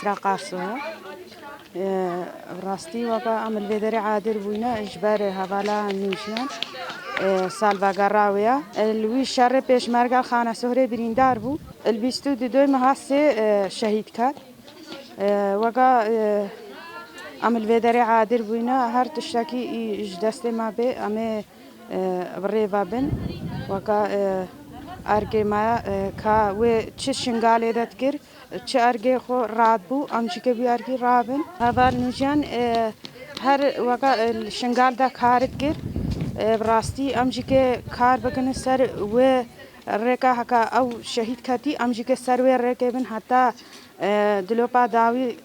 إسراء قارسوها راستي وقا عمل بدري عادل بوينا إجباري هبالا نوشيان سالفاغار راوية الوي شر بيشمرغا خانة سهري بريندار بو البيستو دوي مهاسي شهيد كات وقا عمل بدري عادل بوينا هر تشتكي إجدستي ما بي أمي بريفا بن وقا أرجع ما كا و چه شنگاله داد کر چه أرجع خو راد بو آمچی که بی أرجع رابن هوا نوجان هر وقت الشنگال دا کارت کر براستی آمچی که کار بکنه سر و رکا هکا أو شهید کتی آمچی که سر و رکا بن حتی دلوپا داوی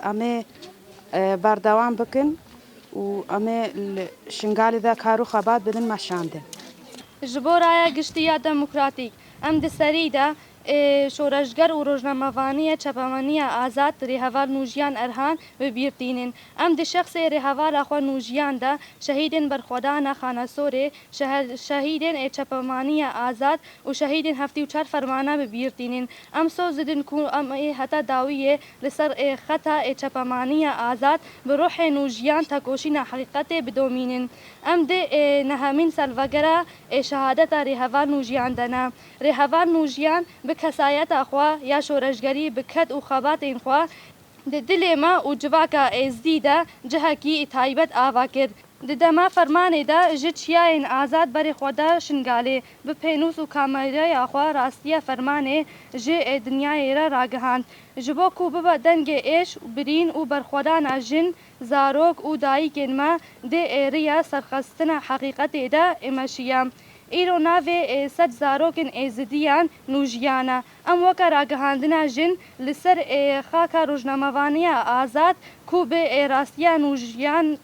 آمه باردوام بکن و آمه الشنگال دا کارو خبات بدن مشانده جبورایە گشتیە دەموکراتیک ئەم دسەریدا شۆرەشگەر و ڕۆژنامەوانیە چەپەمەنیە ئازاد ڕێهەڤار نوژیان ئەرهان ببیرتینن ئەم دشەخصێ ڕێهەڤارەخوا نوژیاندا شەهیدن بەرخۆدانە خانەسۆرێ شەهیدن چەپەمانیە ئازاد و شەهیدن هەفتی و چار فەرمانە ببیرتینن ئەم سۆ زدن کو ئەم هەتا داویە لەسەر خەتا چەپەمانیە ئازاد بڕۆحێ نوژیان تەکۆشینە حقیقەتێ بدۆمینن ئەم دێ نەهەمین سەلڤەگەرە شهادەتە ڕێهەڤار نوژیان دەنا ڕێهەڤار نوژیان بکەسایەتە خوا یا شۆرەشگەری بکەت و خەباتین خوا دلێ ما و جڤاکە ئێزدیدا جەهەکی تایبەت ئاوا کرد ددەما فەرمانێدا ژ چیایên ئازاد بەرێ خۆدا شنگالێ بپێنووس و کامەرەیە خوا ڕاستیە فەرمانێ ژێ دنیایێرە ڕاگەهاند ji bo ku bibe dengê êş birîn û berxwedana jin zarok û dayîkên me dê êriya serxistina heqîqetê de êmeşiya îro navê sed zarokên êzidiyan nûjiyan e em weke ragihandina jin li ser xaka rojnamevaniya azad ku bê rastiya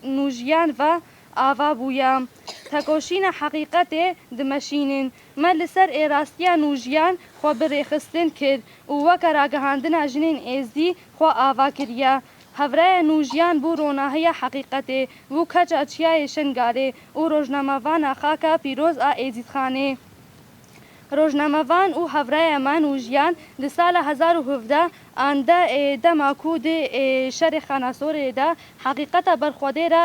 nûjiyan ve ava bûye tekoşîna heqîqetê dimeşînin me li ser rastiya nûjiyan xwe bi rêxistin kir û weke ragihandina jinên êzî xwe ava kiriye هەڤرایە نوژیان بوو ڕۆناهەیە حەقیقەتێ بوو کەچە چیایە شنگالێ و ڕۆژنامەڤانە خاکە پیرۆز ئا ئێزیدخانێ ڕۆژنامەڤان و هەڤرایەمە نوژیان di sala 2017 ئەندە دەماکو dê şerê xanasۆrê de heqîqeta berxwedê re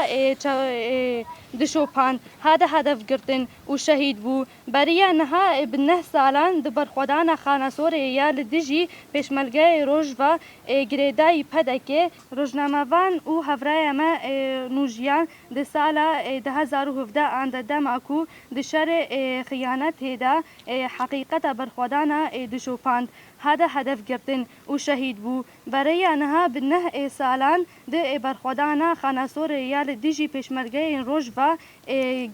dişopand hade hedefgirtin û şehîd bû beriya niha bi 9 salan di berxwedana xanasorê ya li dijî pêşmergeyê roj ve girêdayî pedekê rojnamevan û hevraya me nûjiyan di sala 2017 ande demaku di şerê xiyanetê de heqîqeta berxwedana dişopand hade hedefgirtin û şehîd bû beriya niha bi 9 salan di berxwedana xanasorê ya li dijî pêşmergeyên roj ve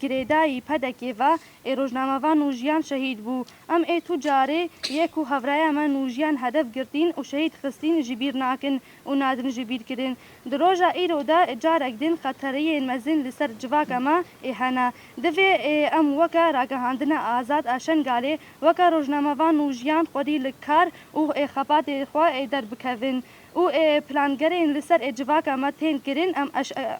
girêdayî pedekê ve rojnamevan nûjiyan şehîd bû em tu carê yek û hevraya me nûjiyan hedef girtîn û şehîd xistin ji bîr nakin û nadin ji bîr kirin di roja îro de carek din xeteriyên mezin li ser civaka me hene divê em weke ragihandina azad a şengalê weke rojnamevan nûjiyan xwedî li kar û xebatê xwe derbikevin û plangerên li ser civaka me tên kirin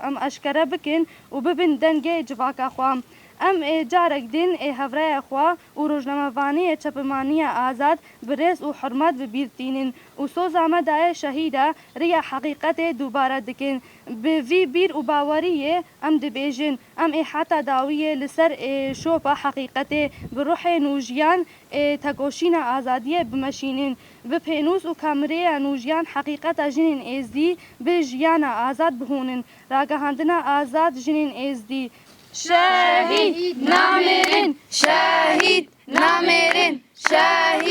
em eşkere bikin û bibin dengê civaka xwe em carek din hevraya xwe û rojnamevaniyê çepemaniya azad bi rêz û hurmet bibîrtînin û soza me daye şehîda riya heqîqetê dubare dikin bi vî bîr û baweriyê em dibêjin em heta dawiyê li ser şopa heqîqetê bi ruhê nûjiyan tekoşîna azadiyê bimeşînin bi pênûs û kamerêya nûjiyan heqîqeta jinên êzdî bi jiyana azad bihûnin ragihandina azad jinên êzdî شهید نامرین شهید نامرین شهید